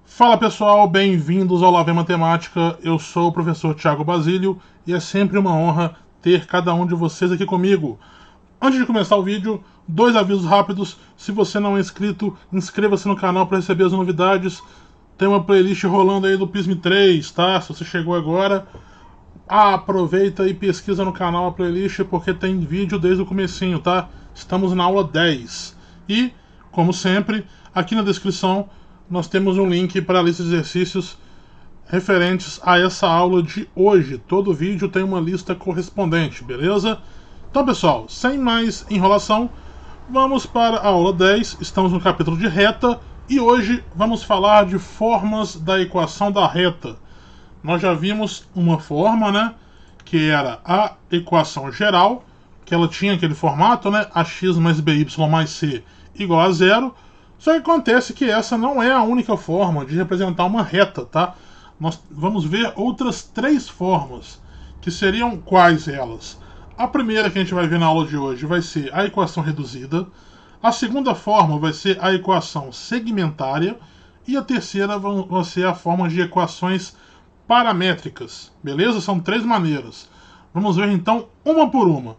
Fala pessoal, bem-vindos ao Lá Vem Matemática. Eu sou o professor Thiago Basílio e é sempre uma honra ter cada um de vocês aqui comigo. Antes de começar o vídeo, dois avisos rápidos. Se você não é inscrito, inscreva-se no canal para receber as novidades. Tem uma playlist rolando aí do PISM 3, tá? Se você chegou agora, aproveita e pesquisa no canal a playlist porque tem vídeo desde o comecinho, tá? Estamos na aula 10. E, como sempre, aqui na descrição nós temos um link para a lista de exercícios referentes a essa aula de hoje. Todo vídeo tem uma lista correspondente, beleza? Então, pessoal, sem mais enrolação, vamos para a aula 10. Estamos no capítulo de reta e hoje vamos falar de formas da equação da reta. Nós já vimos uma forma, né, que era a equação geral, que ela tinha aquele formato, né, ax mais by mais c igual a zero. Só que acontece que essa não é a única forma de representar uma reta, tá? Nós vamos ver outras três formas, que seriam quais elas? A primeira que a gente vai ver na aula de hoje vai ser a equação reduzida, a segunda forma vai ser a equação segmentária e a terceira vai ser a forma de equações paramétricas, beleza? São três maneiras. Vamos ver então uma por uma.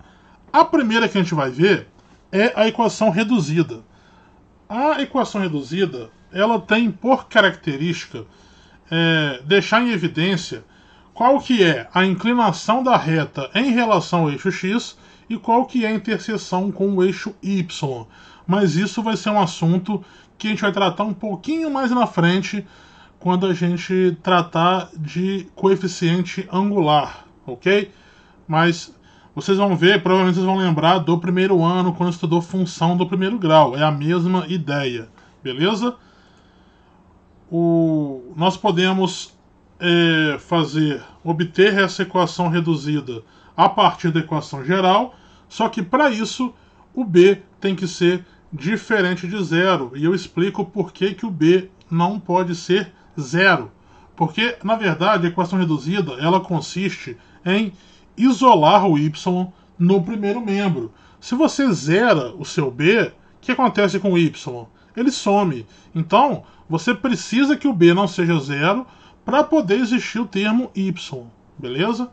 A primeira que a gente vai ver é a equação reduzida. A equação reduzida, ela tem por característica deixar em evidência qual que é a inclinação da reta em relação ao eixo x e qual que é a interseção com o eixo y. Mas isso vai ser um assunto que a gente vai tratar um pouquinho mais na frente quando a gente tratar de coeficiente angular, ok? Mas vocês vão ver, provavelmente vocês vão lembrar do primeiro ano, quando estudou função do primeiro grau. É a mesma ideia, beleza? Nós podemos obter essa equação reduzida a partir da equação geral, só que para isso o b tem que ser diferente de zero. E eu explico por que o b não pode ser zero. Porque, na verdade, a equação reduzida ela consiste em isolar o y no primeiro membro. Se você zera o seu b, o que acontece com o y? Ele some. Então, você precisa que o b não seja zero para poder existir o termo y, beleza?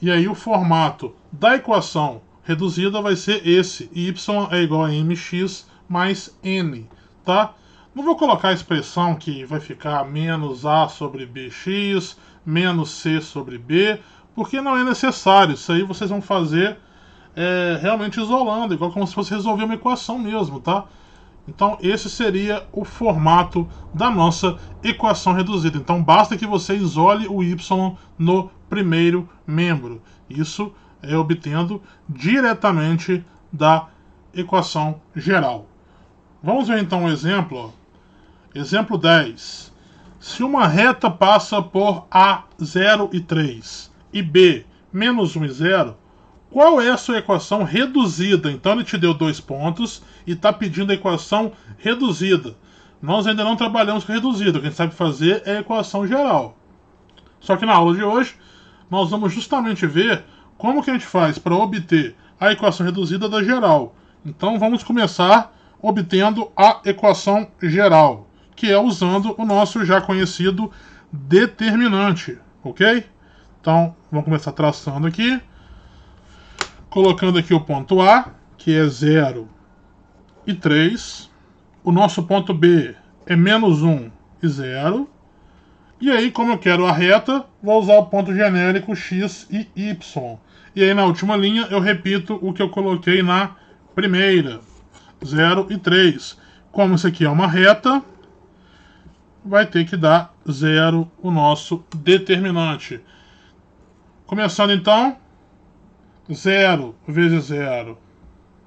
E aí o formato da equação reduzida vai ser esse: y é igual a mx mais n, tá? Não vou colocar a expressão que vai ficar menos a sobre bx, menos c sobre b, porque não é necessário. Isso aí vocês vão fazer realmente isolando, igual como se fosse resolver uma equação mesmo, tá? Então esse seria o formato da nossa equação reduzida. Então basta que você isole o y no primeiro membro. Isso é obtendo diretamente da equação geral. Vamos ver então um exemplo. Ó. Exemplo 10. Se uma reta passa por A, 0 e 3 e B, menos 1 e 0, qual é a sua equação reduzida? Então ele te deu 2 pontos e está pedindo a equação reduzida. Nós ainda não trabalhamos com reduzida, o que a gente sabe fazer é a equação geral. Só que na aula de hoje nós vamos justamente ver como que a gente faz para obter a equação reduzida da geral. Então vamos começar obtendo a equação geral, que é usando o nosso já conhecido determinante, ok? Então vamos começar traçando aqui. Colocando aqui o ponto A, que é 0 e 3. O nosso ponto B é menos 1 e 0. E aí, como eu quero a reta, vou usar o ponto genérico x e y. E aí, na última linha, eu repito o que eu coloquei na primeira. 0 e 3. Como isso aqui é uma reta, vai ter que dar 0 o nosso determinante. Começando, então... 0 vezes 0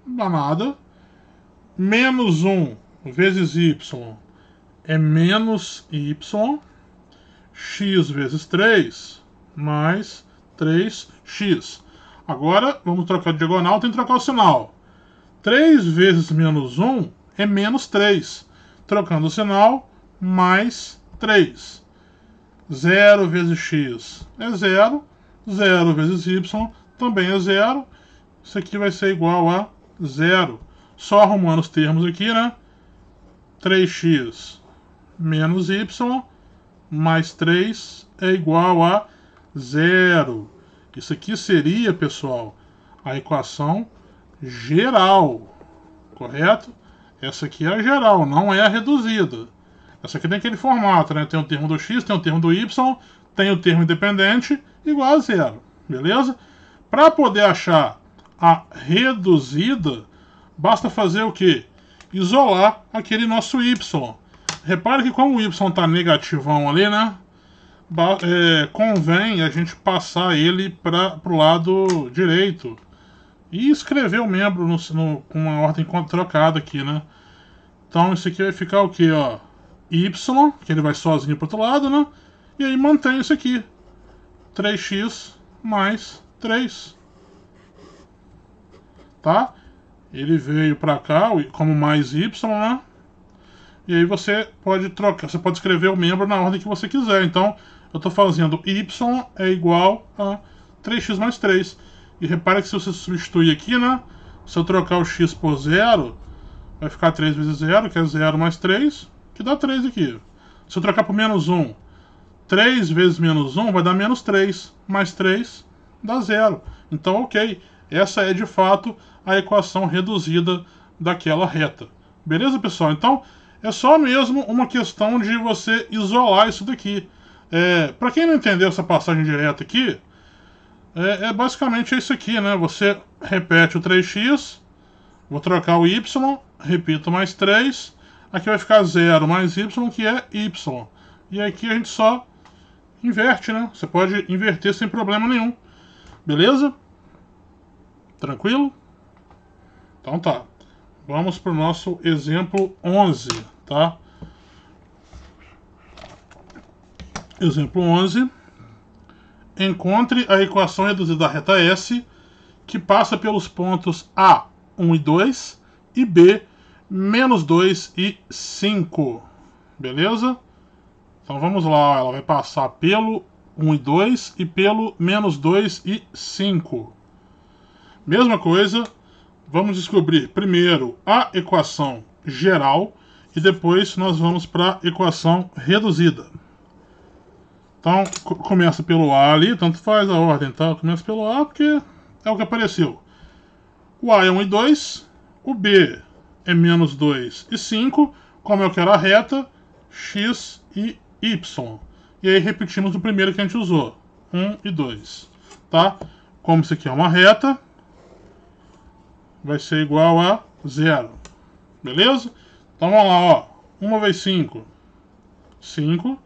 não dá nada. Menos 1 vezes y é menos y. X vezes 3 mais 3x. Agora vamos trocar de diagonal, tem que trocar o sinal. 3 vezes menos 1 é menos 3. Trocando o sinal, mais 3. 0 vezes x é 0. 0 vezes y também é 0. Isso aqui vai ser igual a 0. Só arrumando os termos aqui, né? 3x menos y mais 3 é igual a 0. Isso aqui seria, pessoal, a equação geral, correto? Essa aqui é a geral, não é a reduzida. Essa aqui tem aquele formato, né? Tem o termo do x, tem o termo do y, tem o termo independente, igual a 0, beleza? Para poder achar a reduzida, basta fazer o quê? Isolar aquele nosso y. Repare que como o y está negativão ali, né? Convém a gente passar ele para o lado direito e escrever o membro com uma ordem trocada aqui, né? Então isso aqui vai ficar o que, ó? Y, que ele vai sozinho para o outro lado, né? E aí mantém isso aqui, 3x mais 3, tá? Ele veio para cá como mais y, né? E aí você pode trocar, você pode escrever o membro na ordem que você quiser. Então eu estou fazendo y é igual a 3x mais 3. E repare que se você substituir aqui, né? Se eu trocar o x por 0, vai ficar 3 vezes 0, que é 0 mais 3, que dá 3 aqui. Se eu trocar por menos 1, 3 vezes menos 1 vai dar menos 3, mais 3 dá 0. Então, ok, essa é de fato a equação reduzida daquela reta. Beleza, pessoal? Então, é só mesmo uma questão de você isolar isso daqui. Para quem não entendeu essa passagem direta aqui, basicamente isso aqui, né? Você repete o 3x, vou trocar o y, repito mais 3, aqui vai ficar 0 mais y, que é y. E aqui a gente só inverte, né? Você pode inverter sem problema nenhum. Beleza? Tranquilo? Então tá. Vamos para o nosso exemplo 11, tá? Exemplo 11. Encontre a equação reduzida da reta S, que passa pelos pontos A, 1 e 2, e B, menos 2 e 5. Beleza? Então vamos lá, ela vai passar pelo 1 e 2 e pelo menos 2 e 5. Mesma coisa, vamos descobrir primeiro a equação geral e depois nós vamos para a equação reduzida. Então, começa pelo A ali, tanto faz a ordem, tá? Começa pelo A porque é o que apareceu. O A é 1 e 2, o B é menos 2 e 5, como eu quero a reta, x e y. E aí repetimos o primeiro que a gente usou, 1 e 2, tá? Como isso aqui é uma reta, vai ser igual a 0, beleza? Então vamos lá, ó, 1 vezes 5, 5,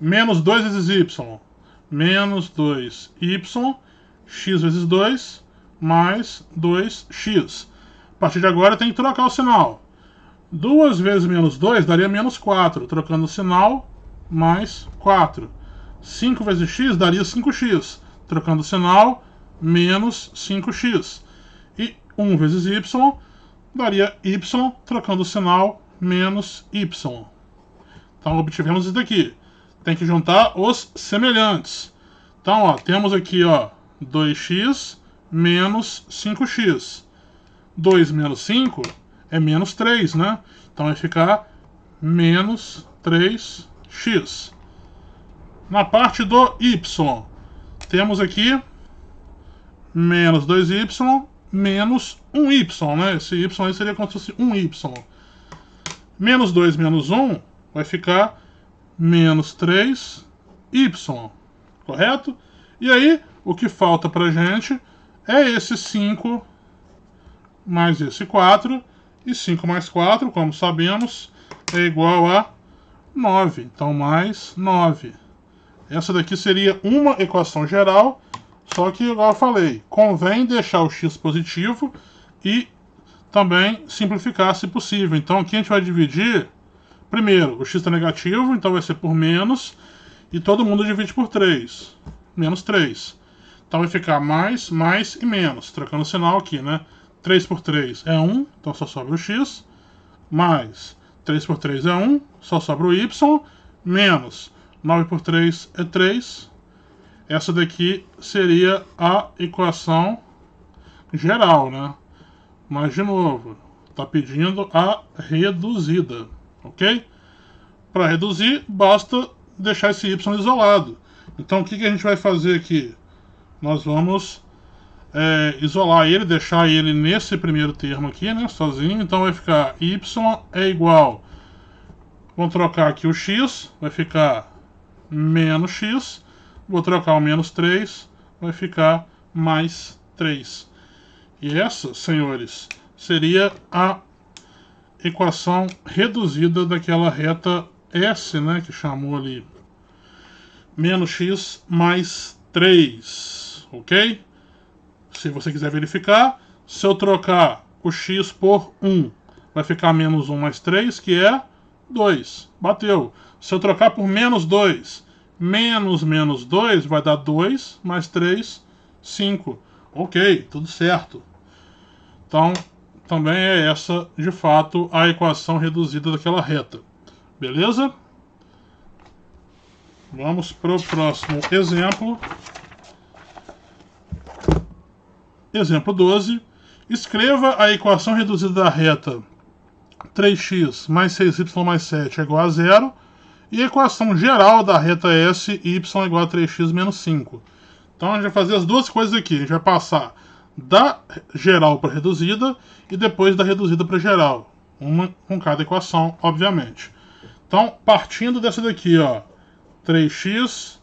menos 2 vezes y, menos 2y, x vezes 2, mais 2x. A partir de agora tem que trocar o sinal. 2 vezes menos 2 daria menos 4, trocando o sinal, mais 4. 5 vezes x daria 5x, trocando o sinal, menos 5x. E 1 vezes y daria y, trocando o sinal, menos y. Então obtivemos isso daqui. Tem que juntar os semelhantes. Então, ó, temos aqui, ó, 2x menos 5x. 2 menos 5 é menos 3, né? Então vai ficar menos 3x. Na parte do y, temos aqui menos 2y menos 1y, né? Esse y aí seria como se fosse 1y. Menos 2 menos 1 vai ficar menos 3y, correto? E aí, o que falta pra gente é esse 5 mais esse 4, e 5 mais 4, como sabemos, é igual a 9, então mais 9. Essa daqui seria uma equação geral, só que, igual eu falei, convém deixar o x positivo e também simplificar se possível. Então aqui a gente vai dividir. Primeiro, o x está negativo, então vai ser por menos, e todo mundo divide por 3, menos 3. Então vai ficar mais, mais e menos, trocando o sinal aqui, né? 3 por 3 é 1, então só sobra o x, mais 3 por 3 é 1, só sobra o y, menos 9 por 3 é 3. Essa daqui seria a equação geral, né? Mas, de novo, está pedindo a reduzida. Ok? Para reduzir, basta deixar esse y isolado. Então o que a gente vai fazer aqui? Nós vamos isolar ele, deixar ele nesse primeiro termo aqui, né, sozinho. Então vai ficar y é igual, vamos trocar aqui o x, vai ficar menos x, vou trocar o menos 3, vai ficar mais 3. E essa, senhores, seria a equação reduzida daquela reta S, né, que chamou ali menos x mais 3, ok? Se você quiser verificar, se eu trocar o x por 1, vai ficar menos 1 mais 3, que é 2. Bateu. Se eu trocar por menos 2, menos 2 vai dar 2 mais 3, 5. Ok, tudo certo. Então, também é essa, de fato, a equação reduzida daquela reta. Beleza? Vamos para o próximo exemplo. Exemplo 12. Escreva a equação reduzida da reta 3x mais 6y mais 7 é igual a 0 e a equação geral da reta S y é igual a 3x menos 5. Então a gente vai fazer as duas coisas aqui. A gente vai passar da geral para reduzida e depois da reduzida para geral. Uma com cada equação, obviamente. Então, partindo dessa daqui, ó, 3x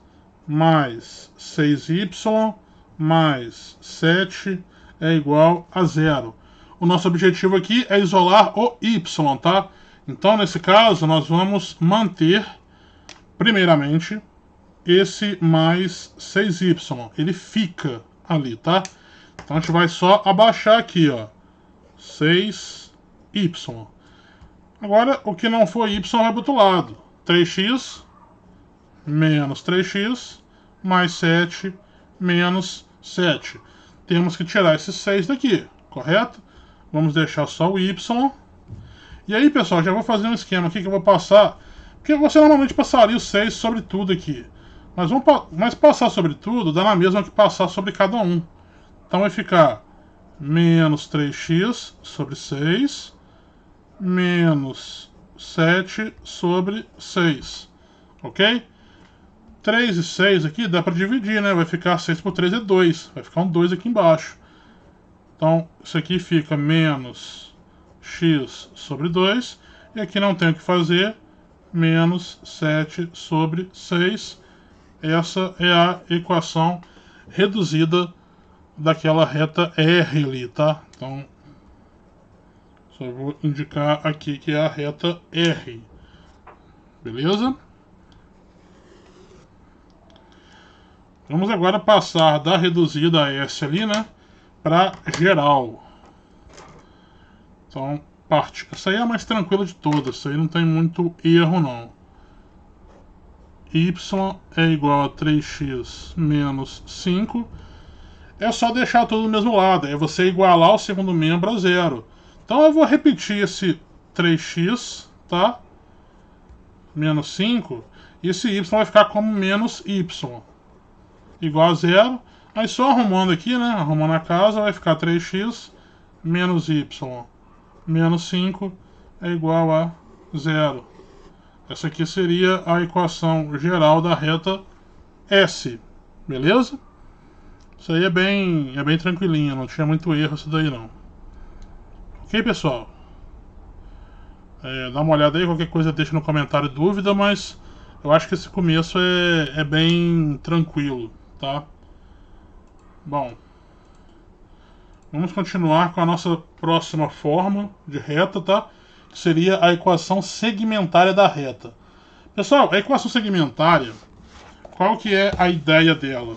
mais 6y mais 7 é igual a 0. O nosso objetivo aqui é isolar o y, tá? Então, nesse caso, nós vamos manter, primeiramente, esse mais 6y. Ele fica ali, tá? Então, a gente vai só abaixar aqui, ó, 6y. Agora, o que não for y vai para o outro lado. 3x menos 3x mais 7 menos 7. Temos que tirar esse 6 daqui, correto? Vamos deixar só o y. E aí, pessoal, já vou fazer um esquema aqui que eu vou passar. Porque você normalmente passaria o 6 sobre tudo aqui. Mas passar sobre tudo dá na mesma que passar sobre cada um. Então vai ficar menos 3x sobre 6 menos 7 sobre 6. Ok? 3 e 6 aqui dá para dividir, né? Vai ficar 6 por 3 é 2. Vai ficar um 2 aqui embaixo. Então, isso aqui fica menos x sobre 2. E aqui não tem o que fazer. Menos 7 sobre 6. Essa é a equação reduzida daquela reta R ali, tá? Então, só vou indicar aqui que é a reta R. Beleza? Vamos agora passar da reduzida S ali, né, para geral. Então, parte. Essa aí é a mais tranquila de todas. Essa aí não tem muito erro, não. Y é igual a 3x menos 5. É só deixar tudo do mesmo lado. É você igualar o segundo membro a 0. Então eu vou repetir esse 3x, tá? Menos 5. E esse y vai ficar como menos y. Igual a 0. Aí só arrumando aqui, né? Arrumando a casa, vai ficar 3x menos y menos 5 é igual a 0. Essa aqui seria a equação geral da reta S. Beleza? Isso aí é bem tranquilinho, não tinha muito erro isso daí não. Ok, pessoal? Dá uma olhada aí, qualquer coisa deixa no comentário dúvida, mas eu acho que esse começo é bem tranquilo, tá? Bom, vamos continuar com a nossa próxima forma de reta, tá? Que seria a equação segmentária da reta. Pessoal, a equação segmentária, qual que é a ideia dela?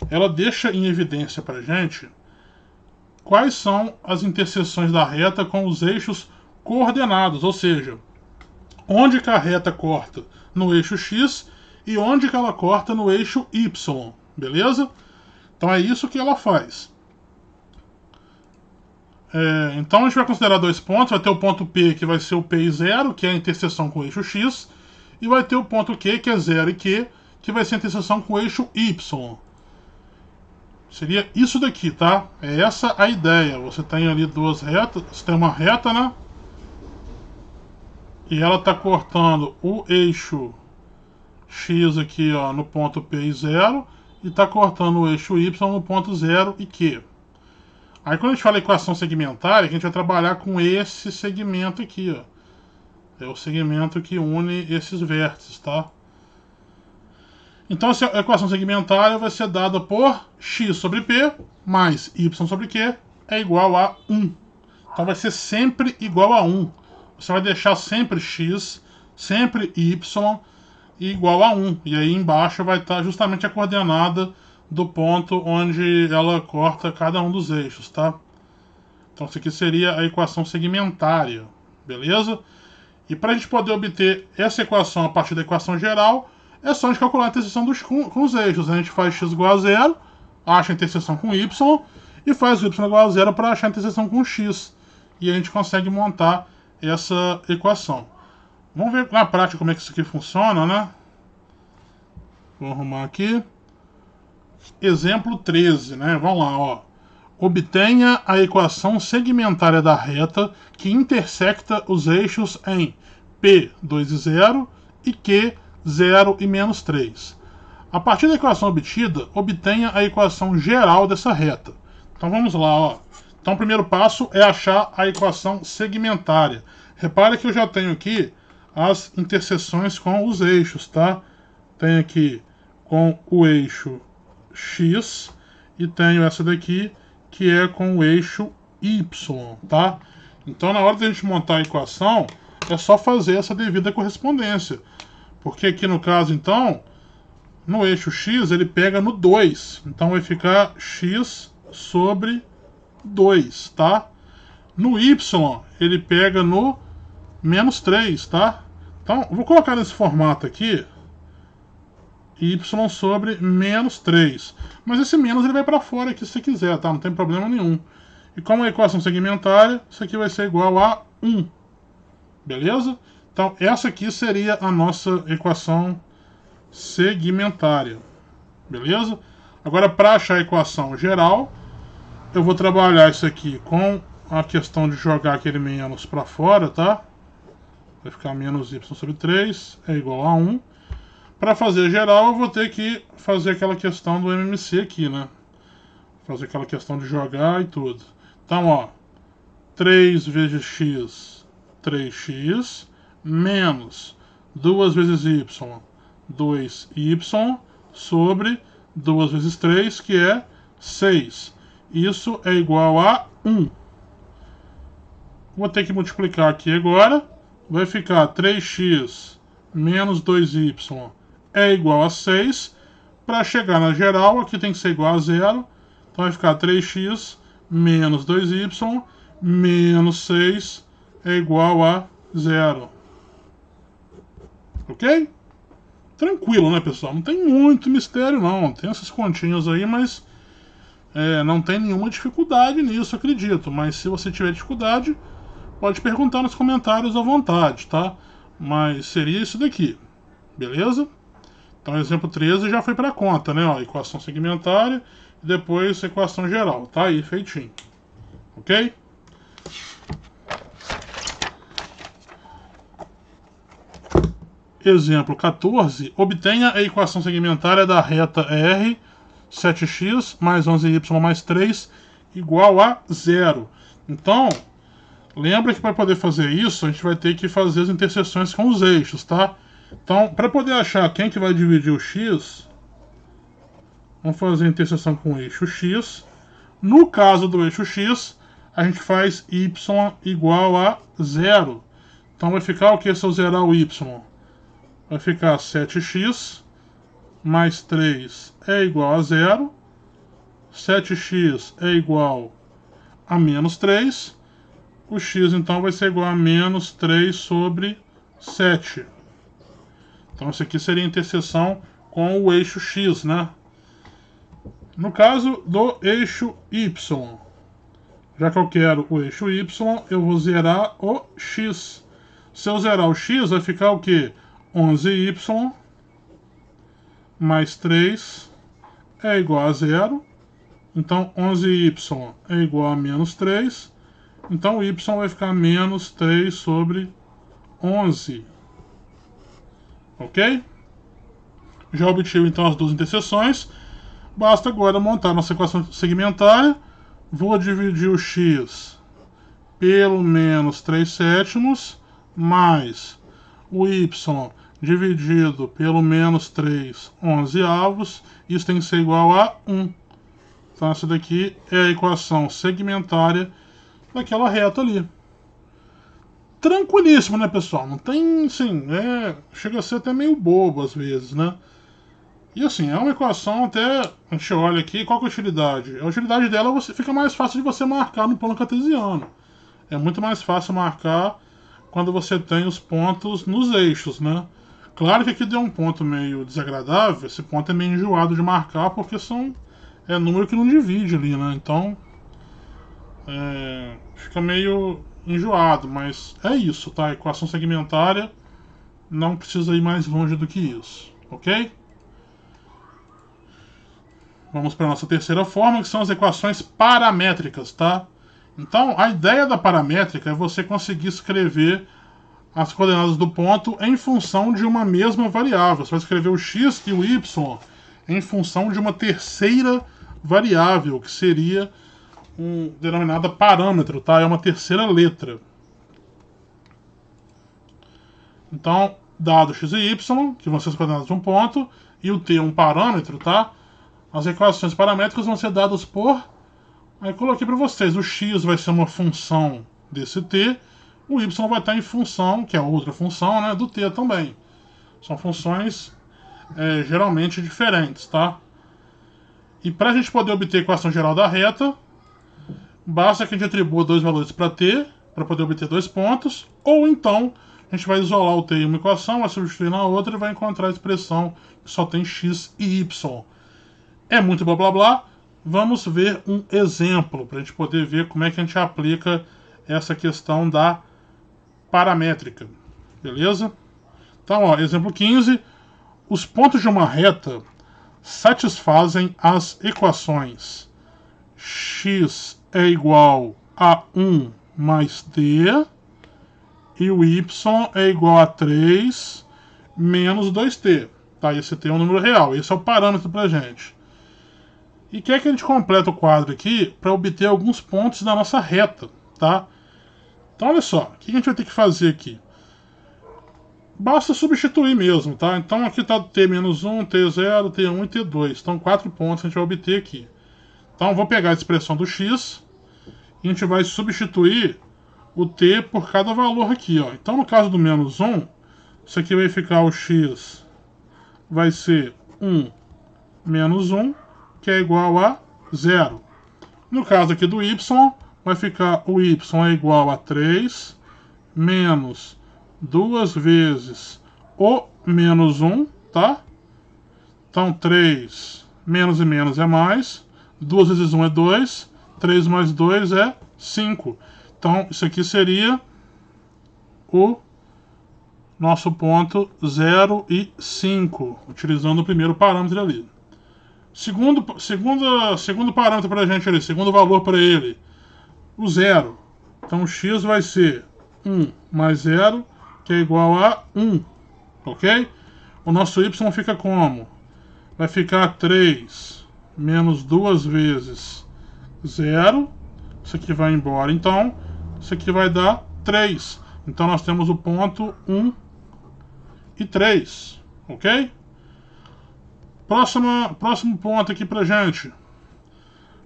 Ela deixa em evidência para a gente quais são as interseções da reta com os eixos coordenados, ou seja, onde que a reta corta no eixo X e onde que ela corta no eixo Y, beleza? Então é isso que ela faz. Então a gente vai considerar dois pontos, vai ter o ponto P que vai ser o P e 0, que é a interseção com o eixo X, e vai ter o ponto Q, que é 0 e Q, que vai ser a interseção com o eixo Y. Seria isso daqui, tá? É essa a ideia. Você tem ali duas retas, você tem uma reta, né? e ela está cortando o eixo X aqui, ó, no ponto P e 0, e está cortando o eixo Y no ponto 0 e Q. Aí quando a gente fala equação segmentária, a gente vai trabalhar com esse segmento aqui, ó. É o segmento que une esses vértices, tá? Então essa equação segmentária vai ser dada por x sobre p mais y sobre q é igual a 1. Então vai ser sempre igual a 1. Você vai deixar sempre x, sempre y igual a 1. E aí embaixo vai estar justamente a coordenada do ponto onde ela corta cada um dos eixos, tá? Então isso aqui seria a equação segmentária, beleza? E para a gente poder obter essa equação a partir da equação geral, é só a gente calcular a interseção com os eixos. A gente faz x igual a 0, acha a interseção com y, e faz y igual a 0 para achar a interseção com x. E a gente consegue montar essa equação. Vamos ver na prática como é que isso aqui funciona, né? Vou arrumar aqui. Exemplo 13, né? Vamos lá, ó. Obtenha a equação segmentária da reta que intersecta os eixos em P, 2 e 0 e Q, 0 e menos 3. A partir da equação obtida, obtenha a equação geral dessa reta. Então vamos lá, ó. Então o primeiro passo é achar a equação segmentária. Repare que eu já tenho aqui as interseções com os eixos, tá? Tenho aqui com o eixo X e tenho essa daqui que é com o eixo Y, tá? Então na hora de a gente montar a equação, é só fazer essa devida correspondência. Porque aqui no caso, então, no eixo X ele pega no 2. Então vai ficar X sobre 2, tá? No Y ele pega no menos 3, tá? Então, vou colocar nesse formato aqui, y sobre menos 3. Mas esse menos ele vai para fora aqui se você quiser, tá? Não tem problema nenhum. E como é equação segmentária, isso aqui vai ser igual a 1. Beleza? Então, essa aqui seria a nossa equação segmentária. Beleza? Agora, para achar a equação geral, eu vou trabalhar isso aqui com a questão de jogar aquele menos para fora, tá? Vai ficar menos y sobre 3 é igual a 1. Para fazer geral, eu vou ter que fazer aquela questão do MMC aqui, né? Fazer aquela questão de jogar e tudo. Então, ó, 3 vezes x, 3x, menos 2 vezes y, 2y, sobre 2 vezes 3, que é 6. Isso é igual a 1. Vou ter que multiplicar aqui agora. Vai ficar 3x menos 2y é igual a 6. Para chegar na geral, aqui tem que ser igual a 0. Então vai ficar 3x menos 2y menos 6 é igual a 0. Ok? Tranquilo, né, pessoal? Não tem muito mistério, não. Tem essas continhas aí, mas não tem nenhuma dificuldade nisso, acredito. Mas se você tiver dificuldade, pode perguntar nos comentários à vontade, tá? Mas seria isso daqui, beleza? Então, exemplo 13 já foi para conta, né? Ó, equação segmentária e depois equação geral. Tá aí, feitinho. Ok? Exemplo 14. Obtenha a equação segmentária da reta R, 7x mais 11y mais 3 igual a 0. Então, lembra que para poder fazer isso, a gente vai ter que fazer as interseções com os eixos, tá? Então, para poder achar quem que vai dividir o x, vamos fazer a interseção com o eixo x. No caso do eixo x, a gente faz y igual a 0. Então vai ficar o que se eu zerar o y? Vai ficar 7x mais 3 é igual a 0. 7x é igual a menos 3. O x então vai ser igual a menos 3 sobre 7. Então isso aqui seria a interseção com o eixo x, né? No caso do eixo y, já que eu quero o eixo y, eu vou zerar o x. Se eu zerar o x, vai ficar o quê? 11y mais 3 é igual a 0. Então 11y é igual a menos 3. Então y vai ficar menos 3 sobre 11. Ok? Já obtive então as duas interseções. Basta agora montar nossa equação segmentária. Vou dividir o x pelo menos 3 sétimos, mais o y dividido pelo menos 3 11avos. Isso tem que ser igual a 1. Então essa daqui é a equação segmentária daquela reta ali. Tranquilíssimo, né, pessoal? Não tem, assim, chega a ser até meio bobo às vezes, né? E assim, é uma equação até, a gente olha aqui, qual que é a utilidade? A utilidade dela fica mais fácil de você marcar no plano cartesiano. É muito mais fácil marcar quando você tem os pontos nos eixos, né? Claro que aqui deu um ponto meio desagradável, esse ponto é meio enjoado de marcar, porque é número que não divide ali, né? Então, fica meio enjoado, mas é isso, tá? A equação segmentária não precisa ir mais longe do que isso, ok? Vamos para a nossa terceira forma, que são as equações paramétricas, tá? Então, a ideia da paramétrica é você conseguir escrever as coordenadas do ponto em função de uma mesma variável. Você vai escrever o x e o y em função de uma terceira variável, que seria denominada parâmetro, tá? É uma terceira letra. Então, dado x e y, que vão ser as coordenadas de um ponto, e o t um parâmetro, tá? As equações paramétricas vão ser dadas por... Aí coloquei para vocês, o x vai ser uma função desse t, o y vai estar em função, que é outra função, né, do t também. São funções geralmente diferentes, tá? E para a gente poder obter a equação geral da reta, basta que a gente atribua dois valores para t, para poder obter dois pontos, ou então a gente vai isolar o t em uma equação, vai substituir na outra e vai encontrar a expressão que só tem x e y. É muito blá blá blá. Vamos ver um exemplo para a gente poder ver como é que a gente aplica essa questão da paramétrica. Beleza? Então, ó, exemplo 15. Os pontos de uma reta satisfazem as equações x é igual a 1 mais t e o y é igual a 3 menos 2t. Tá? Esse t é um número real. Esse é o parâmetro para a gente. E quer que a gente complete o quadro aqui para obter alguns pontos da nossa reta, tá? Então, olha só, o que a gente vai ter que fazer aqui? Basta substituir mesmo, tá? Então, aqui está t-1, t0, t1 e t2. Então, 4 pontos a gente vai obter aqui. Então, vou pegar a expressão do x e a gente vai substituir o t por cada valor aqui, ó. Então, no caso do menos 1, isso aqui vai ficar o x vai ser 1 menos 1, que é igual a 0. No caso aqui do y, vai ficar o y é igual a 3 menos 2 vezes o menos 1, tá? Então 3 menos e menos é mais, 2 vezes 1 é 2, 3 mais 2 é 5. Então isso aqui seria o nosso ponto 0 e 5, utilizando o primeiro parâmetro ali. Segundo parâmetro para a gente ali, segundo valor para ele, o 0. Então, x vai ser 1 mais 0, que é igual a 1, ok? O nosso y fica como? Vai ficar 3 menos 2 vezes 0. Isso aqui vai embora, então, isso aqui vai dar 3. Então, nós temos o ponto 1 e 3, ok? Próximo ponto aqui pra gente.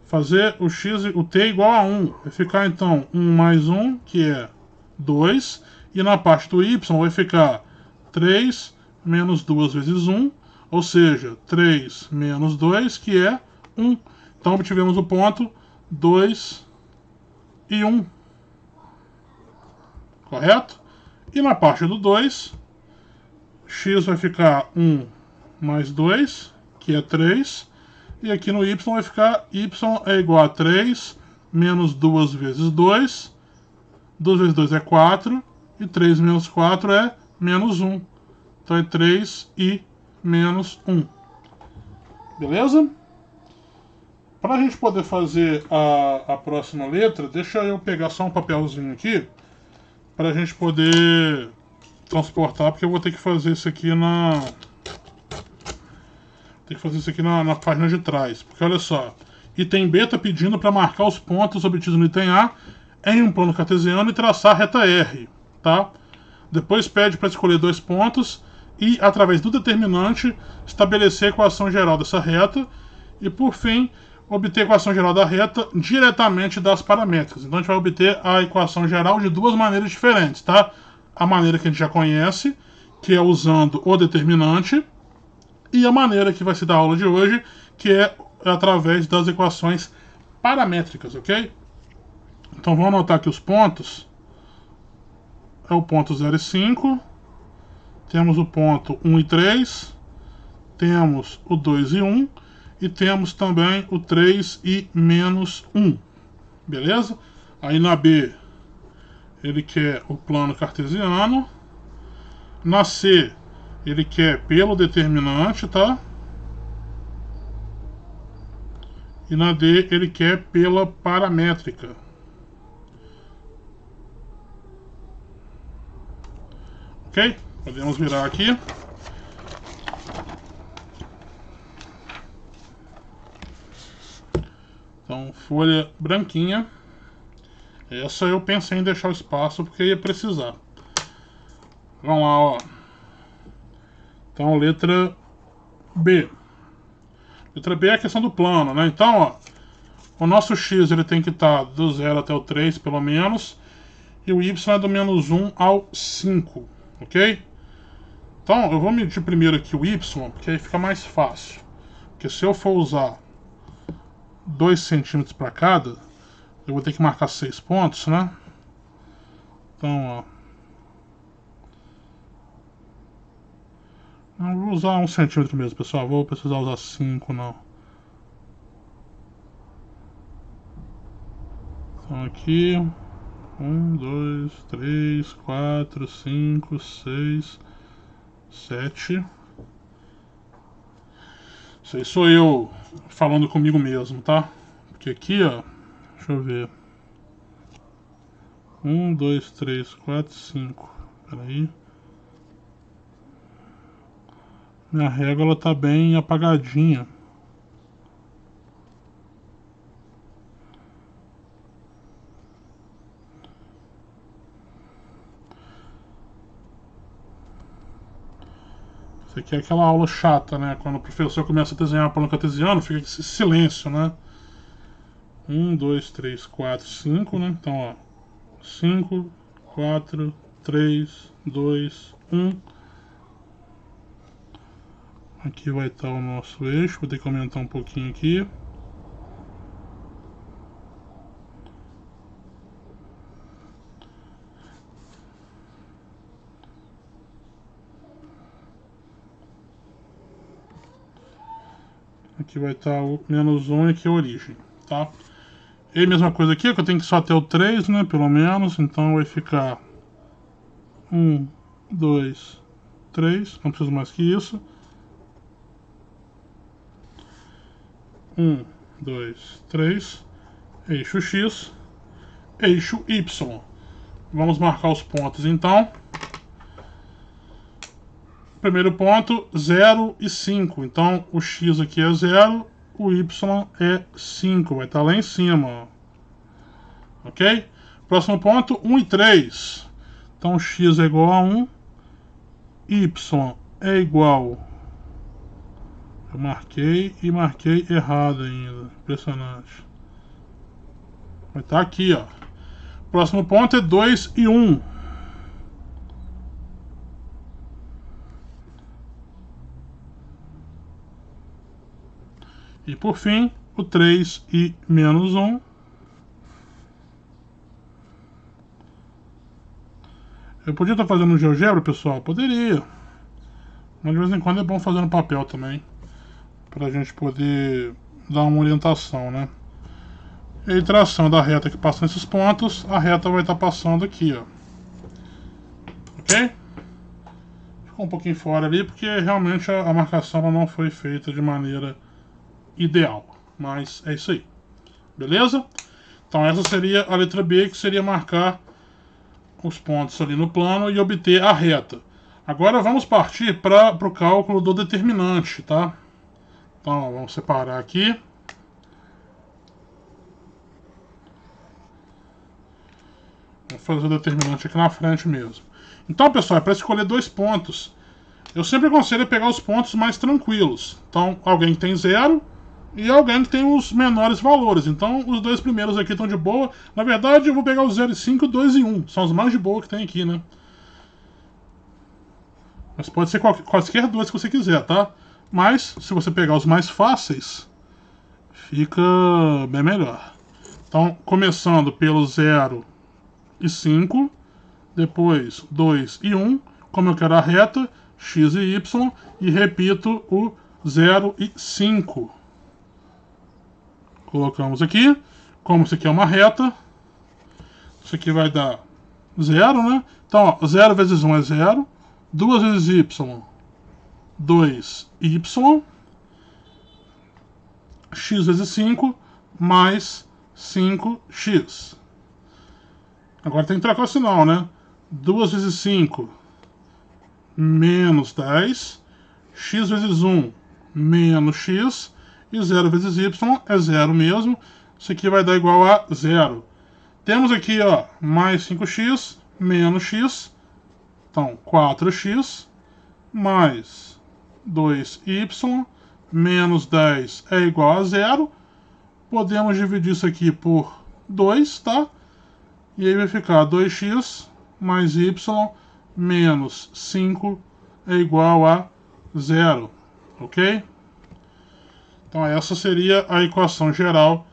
Fazer o t igual a 1. Vai ficar então 1 mais 1, que é 2. E na parte do y vai ficar 3 menos 2 vezes 1. Ou seja, 3 menos 2, que é 1. Então obtivemos o ponto 2 e 1. Correto? E na parte do 2, x vai ficar 1 mais 2, que é 3, e aqui no y vai ficar y é igual a 3 menos 2 vezes 2, 2 vezes 2 é 4, e 3 menos 4 é menos 1. Então é 3 e menos 1. Beleza? Para a gente poder fazer a próxima letra, deixa eu pegar só um papelzinho aqui, para a gente poder transportar, porque eu vou ter que fazer isso aqui na página de trás. Porque olha só, item B está pedindo para marcar os pontos obtidos no item A em um plano cartesiano e traçar a reta R, tá? Depois pede para escolher 2 pontos e, através do determinante, estabelecer a equação geral dessa reta e, por fim, obter a equação geral da reta diretamente das paramétricas. Então a gente vai obter a equação geral de 2 maneiras diferentes, tá? A maneira que a gente já conhece, que é usando o determinante, e a maneira que vai ser da aula de hoje, que é através das equações paramétricas, ok? Então vamos anotar aqui os pontos. É o ponto 0 e 5, temos o ponto 1 e 3, temos o 2 e 1, e temos também o 3 e menos 1, beleza? Aí na B, ele quer o plano cartesiano, na C, ele quer pelo determinante, tá? E na D, ele quer pela paramétrica. Ok? Podemos virar aqui. Então, folha branquinha. Essa eu pensei em deixar o espaço porque ia precisar. Vamos lá, ó. Então, letra B. Letra B é a questão do plano, né? Então, ó, o nosso x ele tem que estar do 0 até o 3, pelo menos. E o y é do menos 1 ao 5, ok? Então, eu vou medir primeiro aqui o y, porque aí fica mais fácil. Porque se eu for usar 2 centímetros para cada, eu vou ter que marcar 6 pontos, né? Então, ó. Não vou usar 1 centímetro mesmo, pessoal. Vou precisar usar 5, não. Então, aqui. 1, 2, 3, 4, 5, 6, 7. Isso aí sou eu falando comigo mesmo, tá? Porque aqui, ó, deixa eu ver. 1, 2, 3, 4, 5. Peraí. Minha régua ela tá bem apagadinha. Isso aqui é aquela aula chata, né? Quando o professor começa a desenhar plano cartesiano, fica esse silêncio, né? 1, 2, 3, 4, 5, né? Então, ó. 5, 4, 3, 2, 1. Aqui vai estar o nosso eixo. Vou ter que aumentar um pouquinho aqui. Aqui vai estar o menos 1 e aqui a origem, tá? E a mesma coisa aqui, que eu tenho que só ter o 3, né? Pelo menos, então vai ficar 1, 2, 3, não preciso mais que isso. 1, 2, 3, eixo X, eixo Y. Vamos marcar os pontos então. Primeiro ponto, 0 e 5. Então o X aqui é 0, o Y é 5. Vai estar lá em cima, ó. Ok? Próximo ponto, 1 e 3. Então X é igual a 1, Y é igual. Eu marquei e marquei errado ainda. Impressionante. Vai estar aqui, ó. Próximo ponto é 2 e 1. E por fim, o 3 e menos 1. Eu podia estar fazendo um GeoGebra, pessoal? Poderia. Mas de vez em quando é bom fazer no papel também. Pra gente poder dar uma orientação, né? E a tração da reta que passa nesses pontos, a reta vai estar passando aqui, ó. Ok? Ficou um pouquinho fora ali, porque realmente a marcação não foi feita de maneira ideal. Mas é isso aí. Beleza? Então essa seria a letra B, que seria marcar os pontos ali no plano e obter a reta. Agora vamos partir para o cálculo do determinante, tá? Então vamos separar aqui. Vou fazer o determinante aqui na frente mesmo. Então, pessoal, é para escolher 2 pontos. Eu sempre aconselho pegar os pontos mais tranquilos. Então, alguém que tem 0 e alguém que tem os menores valores. Então, os 2 primeiros aqui estão de boa. Na verdade, eu vou pegar os 0 e 5, 2 e 1. São os mais de boa que tem aqui, né? Mas pode ser quaisquer 2 que você quiser, tá? Mas, se você pegar os mais fáceis, fica bem melhor. Então, começando pelo 0 e 5, depois 2 e 1, como eu quero a reta, x e y, e repito o 0 e 5. Colocamos aqui, como isso aqui é uma reta, isso aqui vai dar 0, né? Então, ó, 0 vezes 1 é 0, 2 vezes y, 2y, x vezes 5, mais 5x. Agora tem que trocar o sinal, né? 2 vezes 5, menos 10. X vezes 1, menos x. E 0 vezes y é 0 mesmo. Isso aqui vai dar igual a 0. Temos aqui, ó, mais 5x, menos x. Então, 4x, mais 2y, menos 10 é igual a 0. Podemos dividir isso aqui por 2, tá? E aí vai ficar 2x mais y menos 5 é igual a 0, ok? Então essa seria a equação geral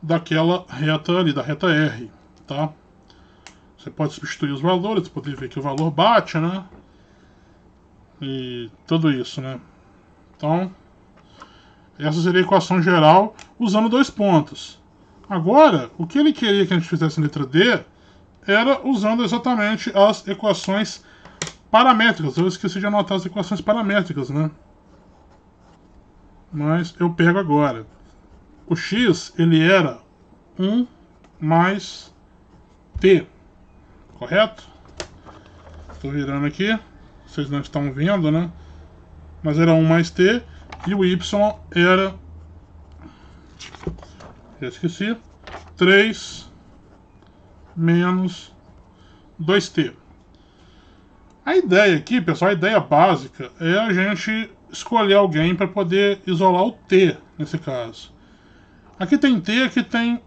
daquela reta ali, da reta R, tá? Você pode substituir os valores, pode ver que o valor bate, né? E tudo isso, né? Então, essa seria a equação geral usando 2 pontos. Agora, o que ele queria que a gente fizesse na letra D era usando exatamente as equações paramétricas. Eu esqueci de anotar as equações paramétricas, né? Mas eu pego agora. O x, ele era 1 mais t, correto? Estou virando aqui, vocês não estão vendo, né? Mas era 1 mais t, e o y era... já esqueci. 3 menos 2t. A ideia aqui, pessoal, a ideia básica é a gente escolher alguém para poder isolar o t, nesse caso. Aqui tem t, aqui tem...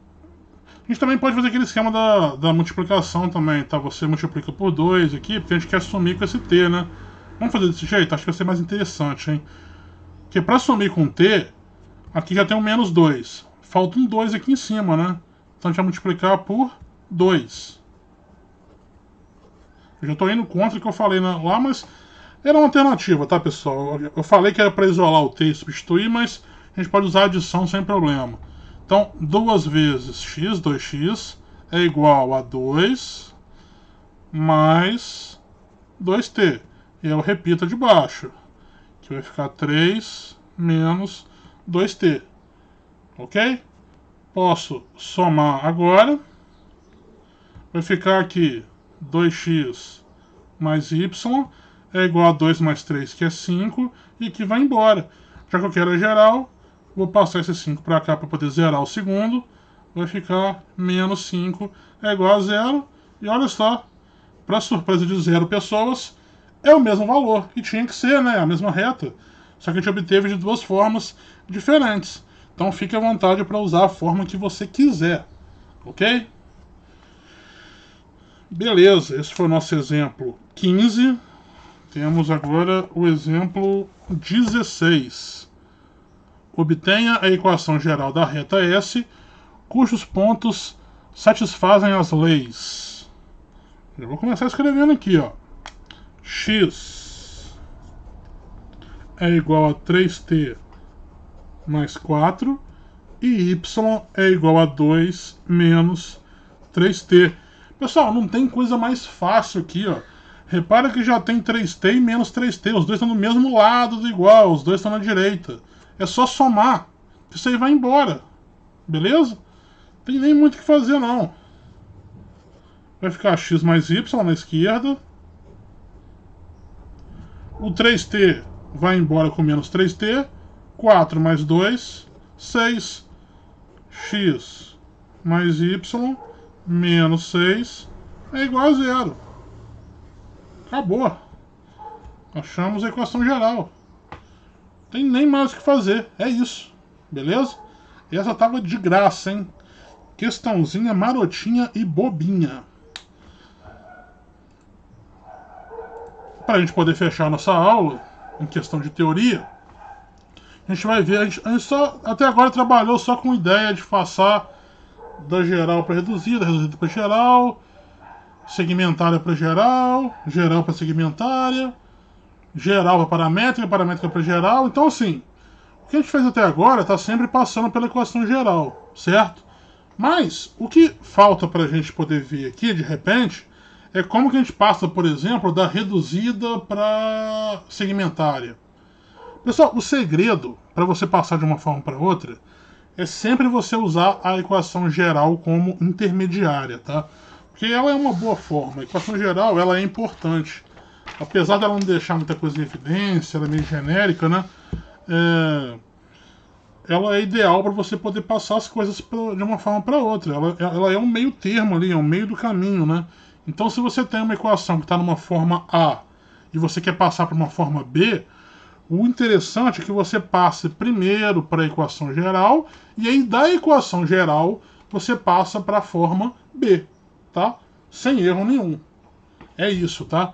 A gente também pode fazer aquele esquema da multiplicação também, tá? Você multiplica por 2 aqui, porque a gente quer sumir com esse t, né? Vamos fazer desse jeito? Acho que vai ser mais interessante, hein? Porque para sumir com t, aqui já tem um menos 2. Falta um 2 aqui em cima, né? Então a gente vai multiplicar por 2. Eu já estou indo contra o que eu falei lá, mas era uma alternativa, tá, pessoal? Eu falei que era para isolar o t e substituir, mas a gente pode usar a adição sem problema. Então, 2 vezes x, 2x, é igual a 2 mais 2t. E eu repito de baixo, que vai ficar 3 menos 2t. Ok? Posso somar agora. Vai ficar aqui 2x mais y é igual a 2 mais 3, que é 5, e que vai embora. Já que eu quero a geral, vou passar esse 5 para cá para poder zerar o segundo. Vai ficar menos 5 é igual a 0. E olha só, para surpresa de 0 pessoas, é o mesmo valor. E tinha que ser, né? A mesma reta. Só que a gente obteve de 2 formas diferentes. Então fique à vontade para usar a forma que você quiser. Ok? Beleza, esse foi o nosso exemplo 15. Temos agora o exemplo 16. Obtenha a equação geral da reta S, cujos pontos satisfazem as leis. Eu vou começar escrevendo aqui, ó. X é igual a 3t mais 4 e y é igual a 2 menos 3t. Pessoal, não tem coisa mais fácil aqui, ó. Repara que já tem 3t e menos 3t. Os dois estão no mesmo lado do igual, os dois estão na direita. É só somar, isso aí vai embora. Beleza? Não tem nem muito o que fazer, não. vai ficar x mais y na esquerda. O 3t vai embora com menos 3t. 4 mais 2, 6. X mais y menos 6 é igual a 0. Acabou. Achamos a equação geral. Não tem nem mais o que fazer. É isso. Beleza? Essa tava de graça, hein? Questãozinha marotinha e bobinha. Para a gente poder fechar a nossa aula, em questão de teoria, a gente vai ver, a gente só, até agora trabalhou só com ideia de passar da geral para reduzida, reduzida para geral, segmentária para geral, geral para segmentária, geral para paramétrica, paramétrica para geral. Então assim, o que a gente fez até agora está sempre passando pela equação geral, certo? Mas o que falta para a gente poder ver aqui, de repente, é como que a gente passa, por exemplo, da reduzida para segmentária. Pessoal, o segredo para você passar de uma forma para outra é sempre você usar a equação geral como intermediária, tá? Porque ela é uma boa forma. A equação geral, ela é importante. Apesar dela não deixar muita coisa em evidência, ela é meio genérica, né? Ela é ideal para você poder passar as coisas de uma forma para outra. Ela é um meio termo ali, é um meio do caminho, né? Então, se você tem uma equação que está numa forma A e você quer passar para uma forma B, o interessante é que você passe primeiro para a equação geral e aí da equação geral você passa para a forma B, tá? Sem erro nenhum. É isso, tá?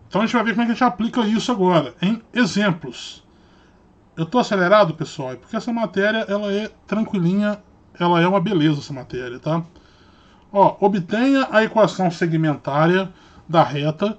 Então a gente vai ver como é que a gente aplica isso agora, em exemplos. Eu estou acelerado, pessoal, porque essa matéria ela é tranquilinha, ela é uma beleza essa matéria, tá? Ó, obtenha a equação segmentária da reta,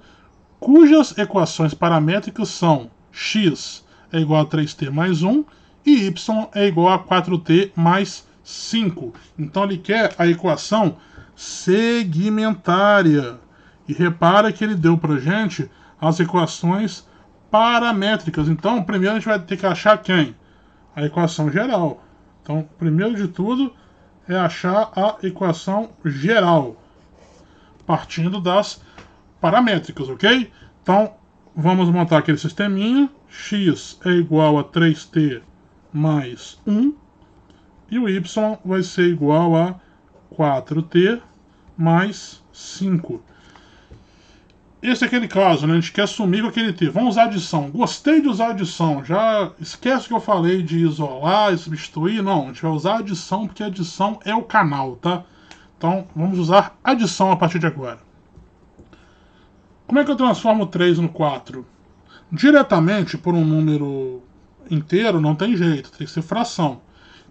cujas equações paramétricas são x é igual a 3t mais 1 e y é igual a 4t mais 5. Então ele quer a equação segmentária. E repara que ele deu pra gente as equações paramétricas. Então, primeiro a gente vai ter que achar quem? A equação geral. Então, primeiro de tudo é achar a equação geral, partindo das paramétricas, ok? Então, vamos montar aquele sisteminha. X é igual a 3t mais 1 e o y vai ser igual a 4t mais 5. Esse é aquele caso, né? A gente quer sumir com aquele t. Vamos usar adição. Gostei de usar adição. Já esquece que eu falei de isolar e substituir. Não, a gente vai usar adição porque adição é o canal, tá? Então, vamos usar adição a partir de agora. Como é que eu transformo 3 no 4? Diretamente por um número inteiro não tem jeito, tem que ser fração.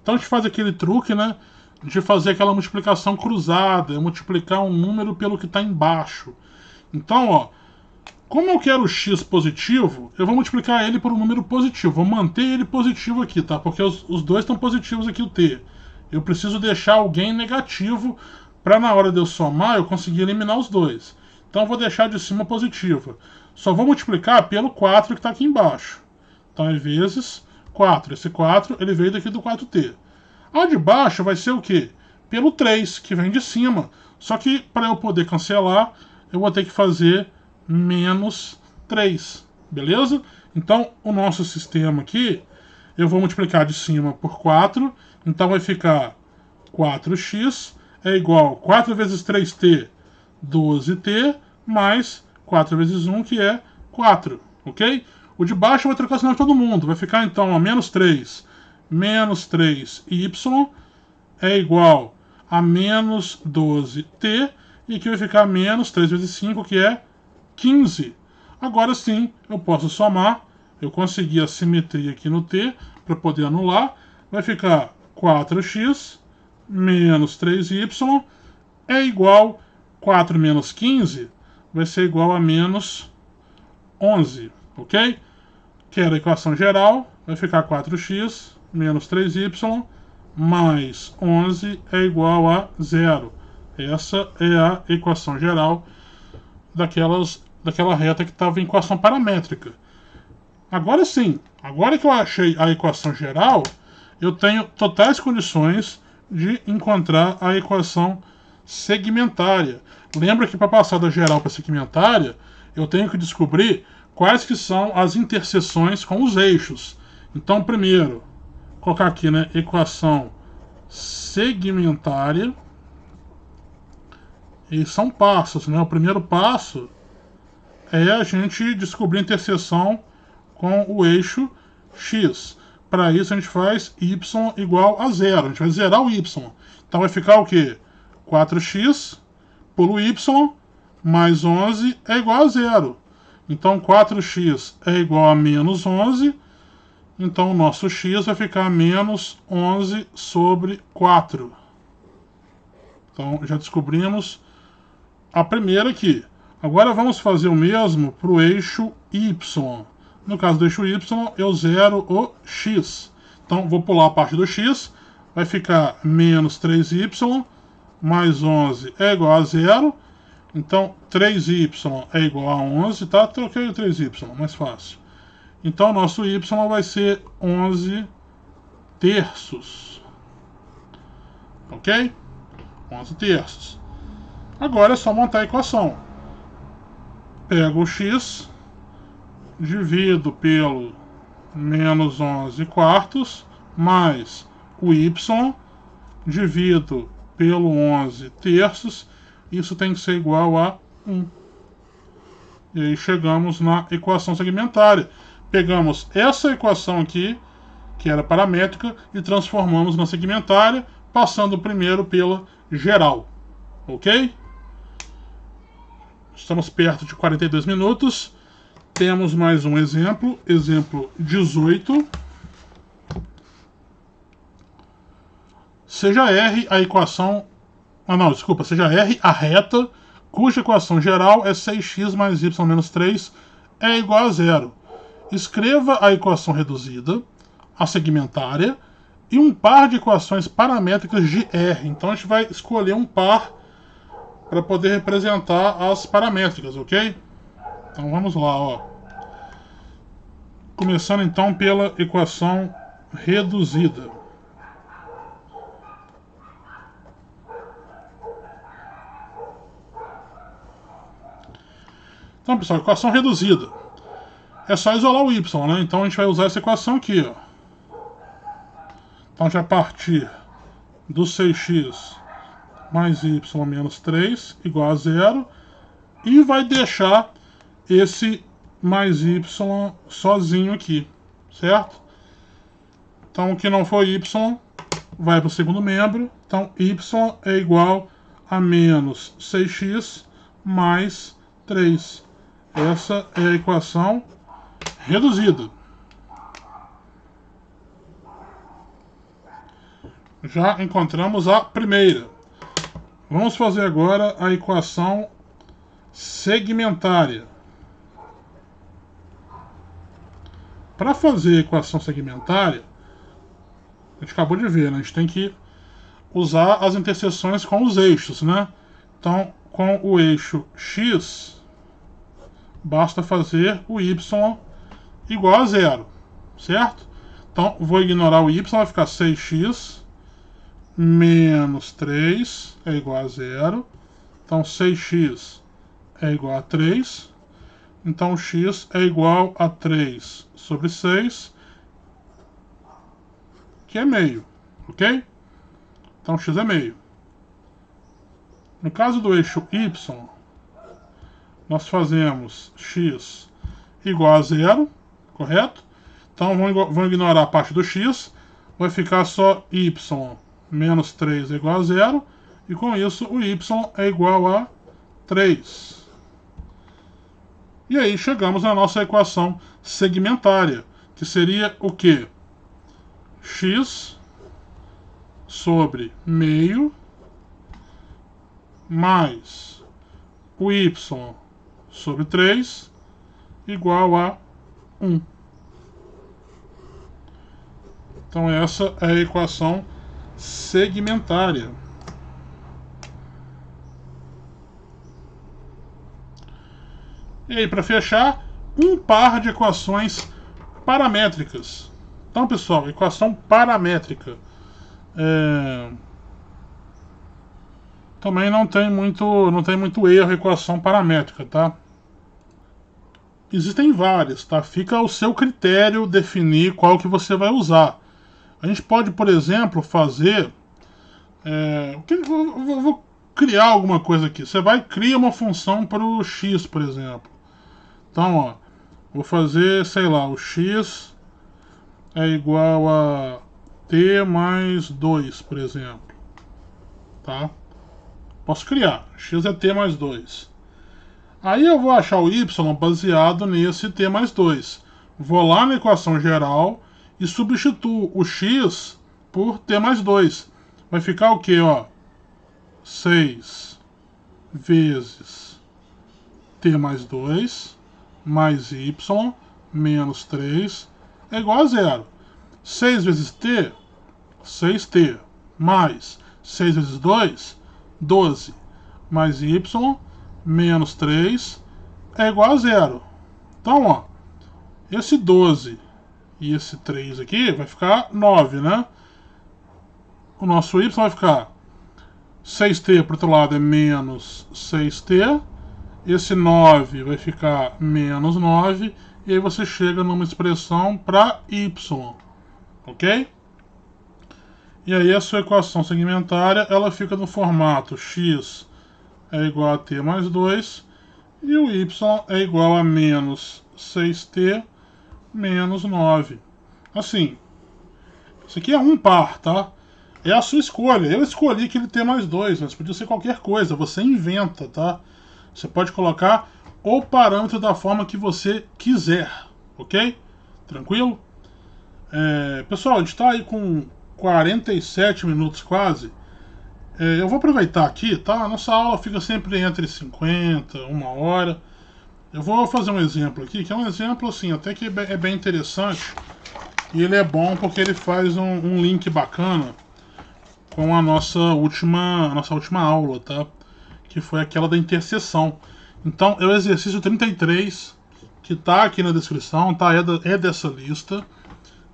Então a gente faz aquele truque, né? De fazer aquela multiplicação cruzada, multiplicar um número pelo que está embaixo. Então, ó, como eu quero x positivo, eu vou multiplicar ele por um número positivo. Vou manter ele positivo aqui, tá? Porque os dois estão positivos aqui, o t. Eu preciso deixar alguém negativo para na hora de eu somar eu conseguir eliminar os dois. Então eu vou deixar de cima positiva. Só vou multiplicar pelo 4 que está aqui embaixo. Então é vezes 4. Esse 4 ele veio daqui do 4t. A de baixo vai ser o quê? Pelo 3, que vem de cima. Só que para eu poder cancelar, eu vou ter que fazer menos 3. Beleza? Então o nosso sistema aqui, eu vou multiplicar de cima por 4. Então vai ficar 4x é igual a 4 vezes 3t, 12t, mais 4 vezes 1, que é 4, ok? O de baixo eu vou trocar o sinal de todo mundo. Vai ficar então a menos 3. Menos 3y é igual a menos 12t. E aqui vai ficar menos 3 vezes 5, que é 15. Agora sim, eu posso somar. Eu consegui a simetria aqui no t para poder anular. Vai ficar 4x menos 3y é igual a 4 menos 15 vai ser igual a menos 11, ok? Que era a equação geral, vai ficar 4x menos 3y mais 11 é igual a 0. Essa é a equação geral daquela reta que estava em equação paramétrica. Agora sim, agora que eu achei a equação geral, eu tenho totais condições de encontrar a equação segmentária. Lembra que para passar da geral para segmentária, eu tenho que descobrir quais que são as interseções com os eixos. Então, primeiro, colocar aqui, né, equação segmentária. E são passos, né? O primeiro passo é a gente descobrir a interseção com o eixo x. Para isso a gente faz y igual a zero. A gente vai zerar o y. Então vai ficar o quê? 4x pelo y mais 11 é igual a zero. Então 4x é igual a menos 11. Então o nosso x vai ficar menos 11 sobre 4. Então já descobrimos a primeira aqui. Agora vamos fazer o mesmo para o eixo y. No caso do eixo y, eu zero o x. Então vou pular a parte do x. Vai ficar menos 3y mais 11 é igual a zero. Então 3y é igual a 11, tá? Troquei o 3y, mais fácil. Então nosso y vai ser 11 terços. Ok? 11 terços. Agora é só montar a equação. Pego o x, divido pelo menos 11 quartos, mais o y, divido pelo 11 terços. Isso tem que ser igual a 1. E aí chegamos na equação segmentária. Pegamos essa equação aqui, que era paramétrica, e transformamos na segmentária, passando primeiro pela geral. Ok? Estamos perto de 42 minutos. Temos mais um exemplo. Exemplo 18. Seja R a equação... seja R a reta, cuja equação geral é 6x mais y menos 3 é igual a zero. Escreva a equação reduzida, a segmentária, e um par de equações paramétricas de R. Então a gente vai escolher um par para poder representar as paramétricas, ok? Então vamos lá, ó. Começando então pela equação reduzida. Então, pessoal, equação reduzida. É só isolar o y, né? Então a gente vai usar essa equação aqui, ó. Então a gente vai partir do 6x mais y menos 3 igual a zero. E vai deixar esse mais y sozinho aqui, certo? Então o que não for y vai para o segundo membro. Então y é igual a menos 6x mais 3. Essa é a equação reduzida. Já encontramos a primeira. Vamos fazer agora a equação segmentária. Para fazer a equação segmentária, a gente acabou de ver, né? A gente tem que usar as interseções com os eixos, né? Então, com o eixo x, basta fazer o y igual a zero, certo? Então, vou ignorar o y, vai ficar 6x menos 3 é igual a zero. Então, 6x é igual a 3. Então, x é igual a 3 sobre 6, que é meio, ok? Então, x é meio. No caso do eixo y, nós fazemos x igual a zero, correto? Então, vamos ignorar a parte do x, vai ficar só y menos 3 é igual a zero, e com isso o y é igual a 3. E aí chegamos na nossa equação segmentária, que seria o quê? X sobre meio mais o y sobre 3 igual a 1. Então essa é a equação segmentária. E aí, para fechar, um par de equações paramétricas. Então, pessoal, equação paramétrica. também não tem muito erro a equação paramétrica, tá? Existem várias, tá? Fica ao seu critério definir qual que você vai usar. A gente pode, por exemplo, fazer... vou criar alguma coisa aqui. Você vai criar uma função para o x, por exemplo. Então, ó, vou fazer, sei lá, o x é igual a t mais 2, por exemplo. Tá? Posso criar. X é t mais 2. Aí eu vou achar o y baseado nesse t mais 2. Vou lá na equação geral e substituo o x por t mais 2. Vai ficar o quê? Ó? 6 vezes t mais 2 mais y menos 3 é igual a zero. 6 vezes t, 6t, mais 6 vezes 2, 12, mais y menos 3 é igual a zero. Então, ó, esse 12 e esse 3 aqui vai ficar 9, né? O nosso y vai ficar 6t para o outro lado é menos 6t. Esse 9 vai ficar menos 9. E aí você chega numa expressão para y. Ok? E aí a sua equação segmentária ela fica no formato x é igual a t mais 2 e o y é igual a menos 6t menos 9. Assim, isso aqui é um par, tá? É a sua escolha. Eu escolhi aquele t mais 2, mas podia ser qualquer coisa. Você inventa, tá? Você pode colocar o parâmetro da forma que você quiser, ok? Tranquilo? Pessoal, a gente está aí com 47 minutos quase. Eu vou aproveitar aqui, tá? A nossa aula fica sempre entre 50, uma hora. Eu vou fazer um exemplo aqui, que é um exemplo assim, até que é bem interessante. E ele é bom porque ele faz um link bacana com a nossa última aula, tá? Que foi aquela da interseção. Então, é o exercício 33, que tá aqui na descrição, tá? É dessa lista.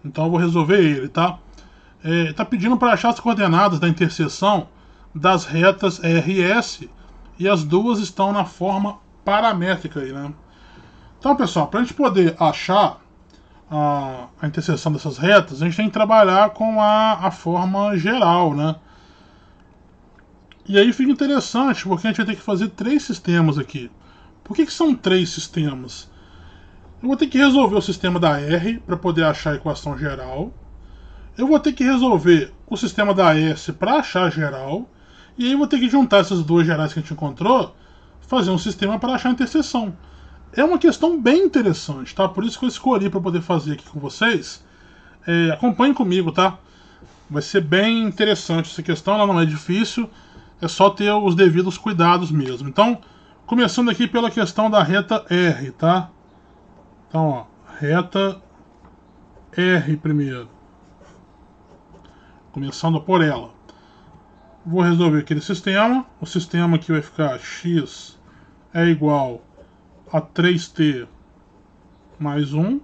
Então, eu vou resolver ele, tá? Tá pedindo para achar as coordenadas da interseção das retas RS e as duas estão na forma paramétrica aí, né? Então, pessoal, para a gente poder achar a interseção dessas retas, a gente tem que trabalhar com a forma geral, né? E aí fica interessante, porque a gente vai ter que fazer 3 sistemas aqui. Por que são 3 sistemas? Eu vou ter que resolver o sistema da R para poder achar a equação geral. Eu vou ter que resolver o sistema da S para achar a geral. E aí eu vou ter que juntar essas duas gerais que a gente encontrou, fazer um sistema para achar a interseção. É uma questão bem interessante, tá? Por isso que eu escolhi para poder fazer aqui com vocês. Acompanhem comigo, tá? Vai ser bem interessante essa questão, ela não é difícil. É só ter os devidos cuidados mesmo. Então, começando aqui pela questão da reta R, tá? Então, ó, reta R primeiro. Começando por ela. Vou resolver aquele sistema. O sistema aqui vai ficar x é igual a 3t mais 1.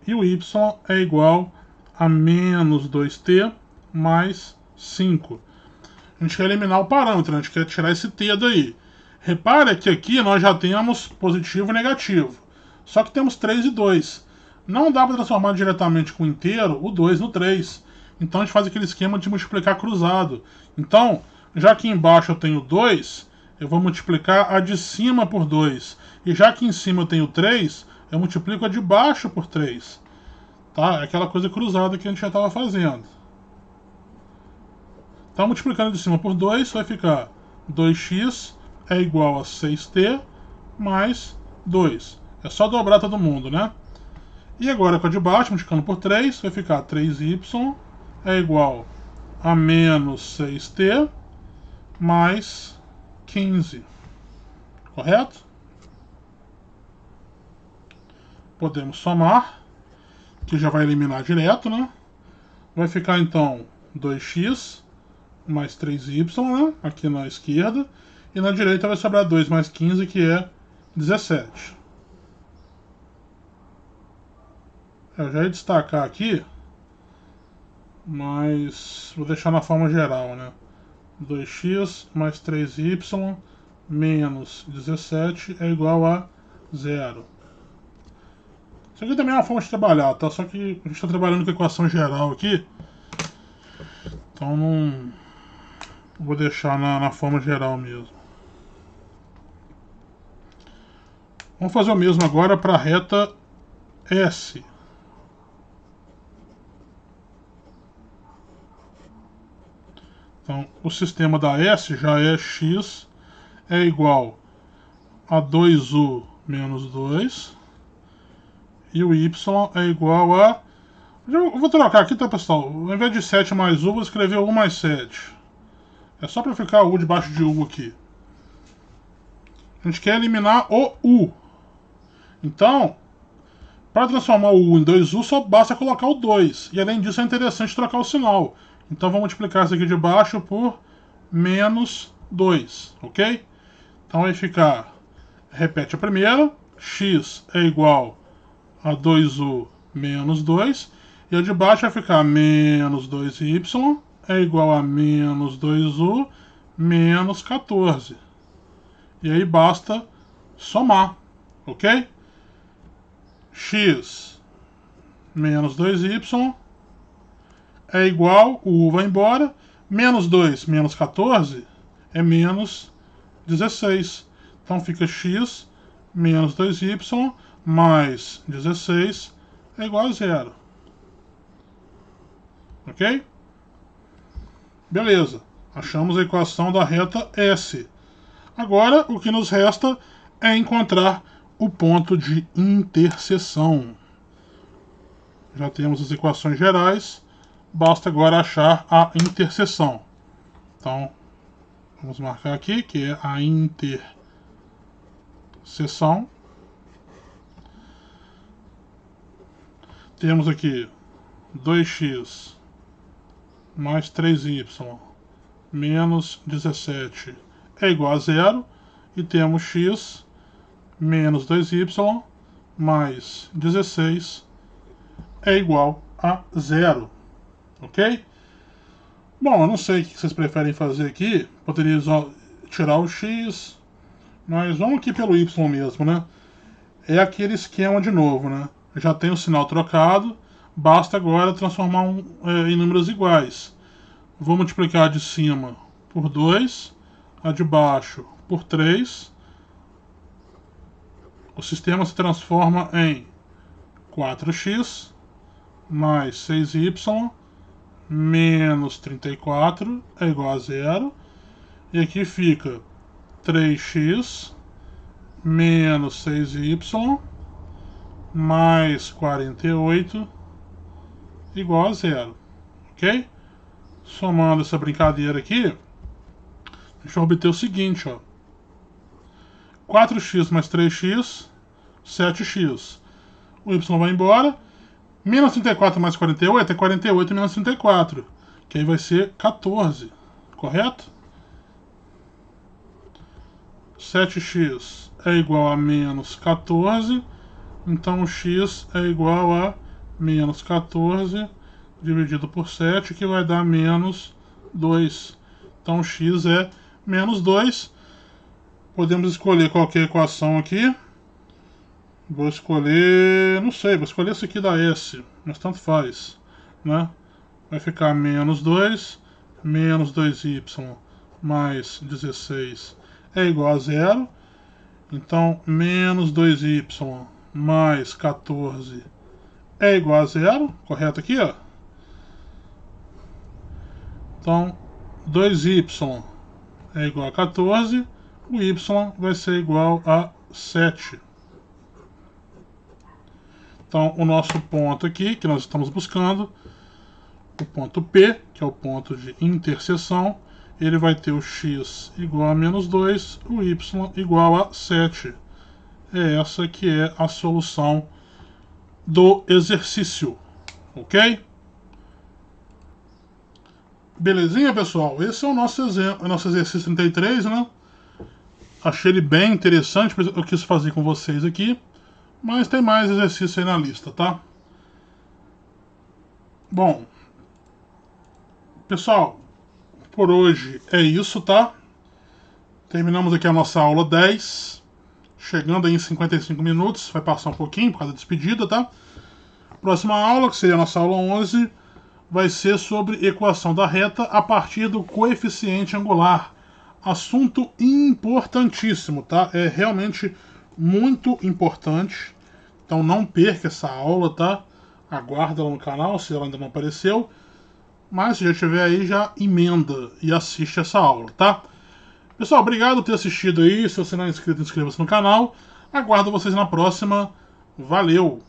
E o y é igual a menos 2t mais 5. A gente quer eliminar o parâmetro, a gente quer tirar esse t daí. Repara que aqui nós já temos positivo e negativo. Só que temos 3 e 2. Não dá para transformar diretamente com o inteiro o 2 no 3. Então a gente faz aquele esquema de multiplicar cruzado. Então, já que embaixo eu tenho 2, eu vou multiplicar a de cima por 2. E já que em cima eu tenho 3, eu multiplico a de baixo por 3. Tá? É aquela coisa cruzada que a gente já estava fazendo. Então, multiplicando de cima por 2, vai ficar 2x é igual a 6t mais 2. É só dobrar todo mundo, né? E agora com a de baixo, multiplicando por 3, vai ficar 3y é igual a menos 6t mais 15. Correto? Podemos somar, que já vai eliminar direto, né? Vai ficar então 2x mais 3y, né? Aqui na esquerda. E na direita vai sobrar 2 mais 15, que é 17. Eu já ia destacar aqui, mas vou deixar na forma geral, né? 2x mais 3y menos 17 é igual a 0. Isso aqui também é uma forma de trabalhar, tá? Só que a gente está trabalhando com a equação geral aqui. Então não vou deixar na forma geral mesmo. Vamos fazer o mesmo agora para a reta S. Então, o sistema da S já é x é igual a 2u menos 2. E o y é igual a... Eu vou trocar aqui, tá, pessoal? Ao invés de 7 mais u, vou escrever u mais 7. É só para ficar u debaixo de u aqui. A gente quer eliminar o u. Então, para transformar o u em 2u, só basta colocar o 2. E além disso, é interessante trocar o sinal. Então, vou multiplicar isso aqui de baixo por menos 2, ok? Então, vai ficar... Repete a primeira. X é igual a 2u menos 2. E a de baixo vai ficar menos 2y é igual a menos 2u menos 14. E aí basta somar, ok? X menos 2y é igual, o u vai embora, menos 2 menos 14 é menos 16. Então fica x menos 2y mais 16 é igual a 0. Ok? Beleza. Achamos a equação da reta S. Agora, o que nos resta é encontrar o ponto de interseção. Já temos as equações gerais, basta agora achar a interseção. Então, vamos marcar aqui que é a interseção. Temos aqui 2x mais 3y menos 17 é igual a 0. E temos x menos 2y mais 16 é igual a 0. Ok? Bom, eu não sei o que vocês preferem fazer aqui. Poderia tirar o x, mas vamos aqui pelo y mesmo, né? É aquele esquema de novo, né? Já tem o sinal trocado, basta agora transformar em números iguais. Vou multiplicar a de cima por 2, a de baixo por 3. O sistema se transforma em 4x mais 6y menos 34 é igual a 0. E aqui fica 3x menos 6y mais 48 igual a 0. Ok? Somando essa brincadeira aqui, a gente vai obter o seguinte, ó. 4x mais 3x, 7x. O y vai embora. Menos 34 mais 48 é 48 menos 34. Que aí vai ser 14. Correto? 7x é igual a menos 14. Então o x é igual a menos 14 dividido por 7, que vai dar menos 2. Então x é menos 2. Podemos escolher qualquer equação aqui. Vou escolher, não sei, vou escolher essa aqui da S, mas tanto faz, né? Vai ficar menos 2, menos 2y mais 16 é igual a 0. Então, menos 2y mais 14 é igual a 0, correto aqui, ó? Então, 2y é igual a 14, o y vai ser igual a 7. Então, o nosso ponto aqui, que nós estamos buscando, o ponto P, que é o ponto de interseção, ele vai ter o x igual a menos 2, o y igual a 7. É essa que é a solução do exercício, ok? Belezinha, pessoal? Esse é o nosso exercício 33, né? Achei ele bem interessante, eu quis fazer com vocês aqui. Mas tem mais exercício aí na lista, tá? Bom, pessoal, por hoje é isso, tá? Terminamos aqui a nossa aula 10. Chegando aí em 55 minutos. Vai passar um pouquinho por causa da despedida, tá? Próxima aula, que seria a nossa aula 11, vai ser sobre equação da reta a partir do coeficiente angular. Assunto importantíssimo, tá? É realmente muito importante. Então não perca essa aula, tá? Aguarda ela no canal, se ela ainda não apareceu. Mas se já estiver aí, já emenda e assiste essa aula, tá? Pessoal, obrigado por ter assistido aí. Se você não é inscrito, inscreva-se no canal. Aguardo vocês na próxima. Valeu!